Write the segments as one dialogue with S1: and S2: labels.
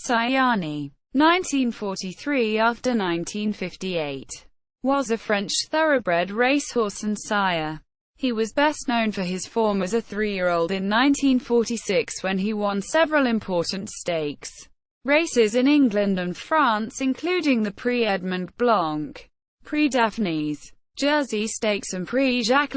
S1: Sayani, 1943 after 1958, was a French thoroughbred racehorse and sire. He was best known for his form as a three-year-old in 1946 when he won several important stakes races in England and France, including the Prix Edmond Blanc, Prix Daphnis, Jersey Stakes and Prix Jacques.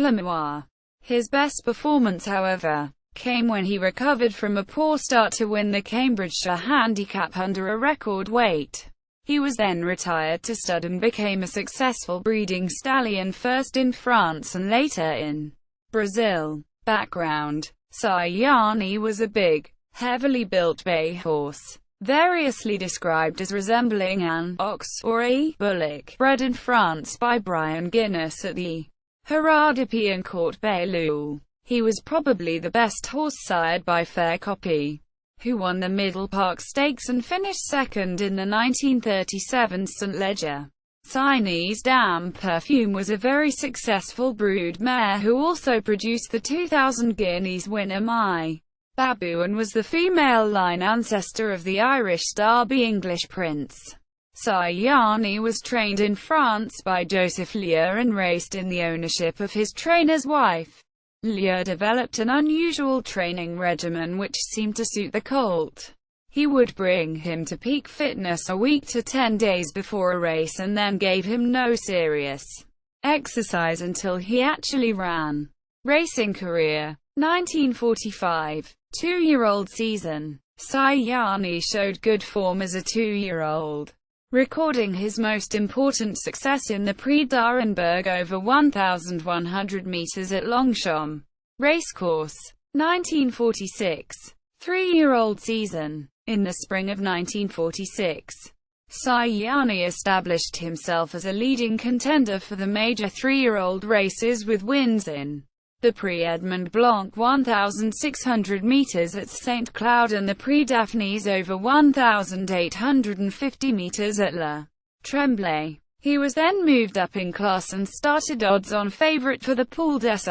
S1: His best performance, however, came when he recovered from a poor start to win the Cambridgeshire Handicap under a record weight. He was then retired to stud and became a successful breeding stallion, first in France and later in Brazil. Background: Sayani was a big, heavily built bay horse, variously described as resembling an ox or a bullock, bred in France by Brian Guinness at the Herodipian Court Bailleul. He was probably the best horse sired by Fair Copy, who won the Middle Park Stakes and finished second in the 1937 St. Leger. Sayani's Dame Perfume was a very successful brood mare who also produced the 2000 Guineas winner My Babu and was the female line ancestor of the Irish Derby English Prince. Sayani was trained in France by Joseph Lier and raced in the ownership of his trainer's wife. Lier developed an unusual training regimen which seemed to suit the colt. He would bring him to peak fitness a week to 10 days before a race and then gave him no serious exercise until he actually ran. Racing career: 1945, 2-year-old season. Sayani showed good form as a 2-year-old, recording his most important success in the Prix d'Arenberg over 1,100 meters at Longchamp Racecourse. 1946, 3-year-old season. In the spring of 1946, Sayani established himself as a leading contender for the major 3-year-old races with wins in the Prix Edmond Blanc 1,600 meters at St. Cloud and the Prix Daphnis over 1,850 meters at La Tremblay. He was then moved up in class and started odds-on favorite for the Poule des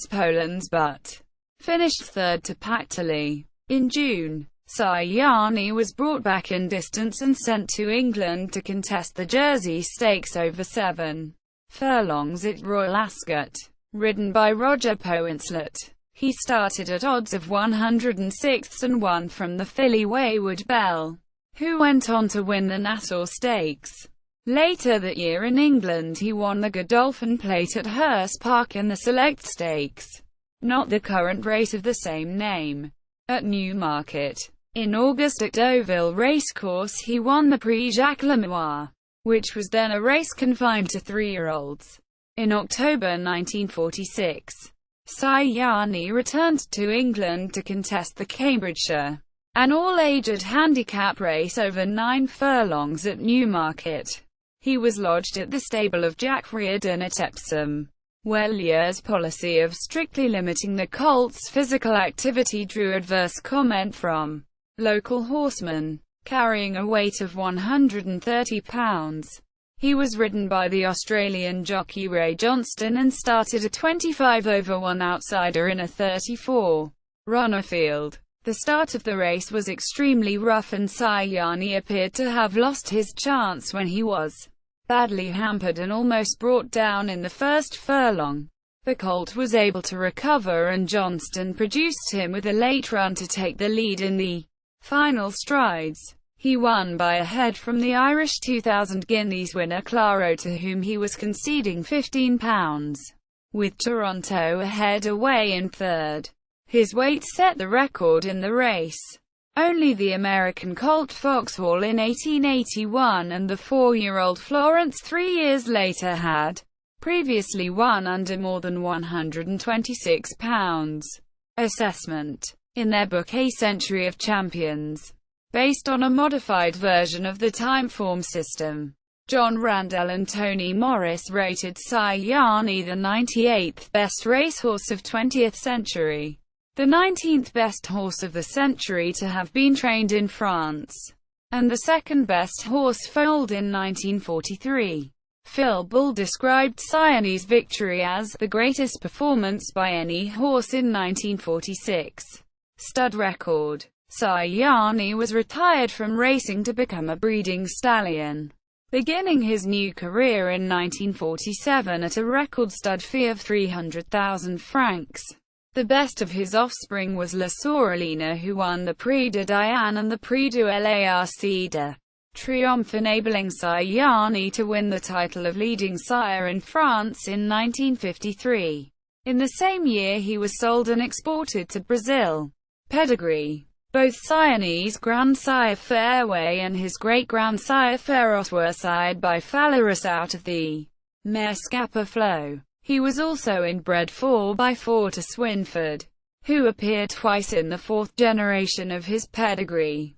S1: Polens but finished third to Pactolus. In June, Sayani was brought back in distance and sent to England to contest the Jersey Stakes over 7 furlongs at Royal Ascot. Ridden by Roger Poinslet, he started at odds of 106 and won from the filly Wayward Belle, who went on to win the Nassau Stakes. Later that year in England he won the Godolphin Plate at Hurst Park and the Select Stakes, not the current race of the same name, at Newmarket. In August at Deauville Racecourse he won the Prix Jacques, which was then a race confined to 3-year-olds. In October 1946, Sayani returned to England to contest the Cambridgeshire, an all-aged handicap race over 9 furlongs at Newmarket. He was lodged at the stable of Jacques Reardon at Epsom, where Lier's policy of strictly limiting the colt's physical activity drew adverse comment from local horsemen. Carrying a weight of 130 pounds, he was ridden by the Australian jockey Ray Johnston and started a 25/1 outsider in a 34-runner field. The start of the race was extremely rough and Sayani appeared to have lost his chance when he was badly hampered and almost brought down in the first furlong. The colt was able to recover and Johnston produced him with a late run to take the lead in the final strides. He won by a head from the Irish 2,000 Guineas winner Claro, to whom he was conceding £15, with Toronto ahead away in third. His weight set the record in the race. Only the American colt Foxhall in 1881 and the 4-year-old Florence 3 years later had previously won under more than £126. Assessment. In their book A Century of Champions, based on a modified version of the Timeform system, John Randell and Tony Morris rated Sayani the 98th best racehorse of 20th century, the 19th best horse of the century to have been trained in France, and the second best horse foaled in 1943. Phil Bull described Sayani's victory as the greatest performance by any horse in 1946. Stud record. Sayani was retired from racing to become a breeding stallion, beginning his new career in 1947 at a record stud fee of 300,000 francs. The best of his offspring was La Sorellina, who won the Prix de Diane and the Prix du Larc de Triomphe, enabling Sayani to win the title of leading sire in France in 1953. In the same year he was sold and exported to Brazil. Pedigree. Both Sayani's grandsire Fairway and his great-grandsire Feroce were sired by Phalaris out of the mare Scapa Flow. He was also inbred 4x4 to Swinford, who appeared twice in the fourth generation of his pedigree.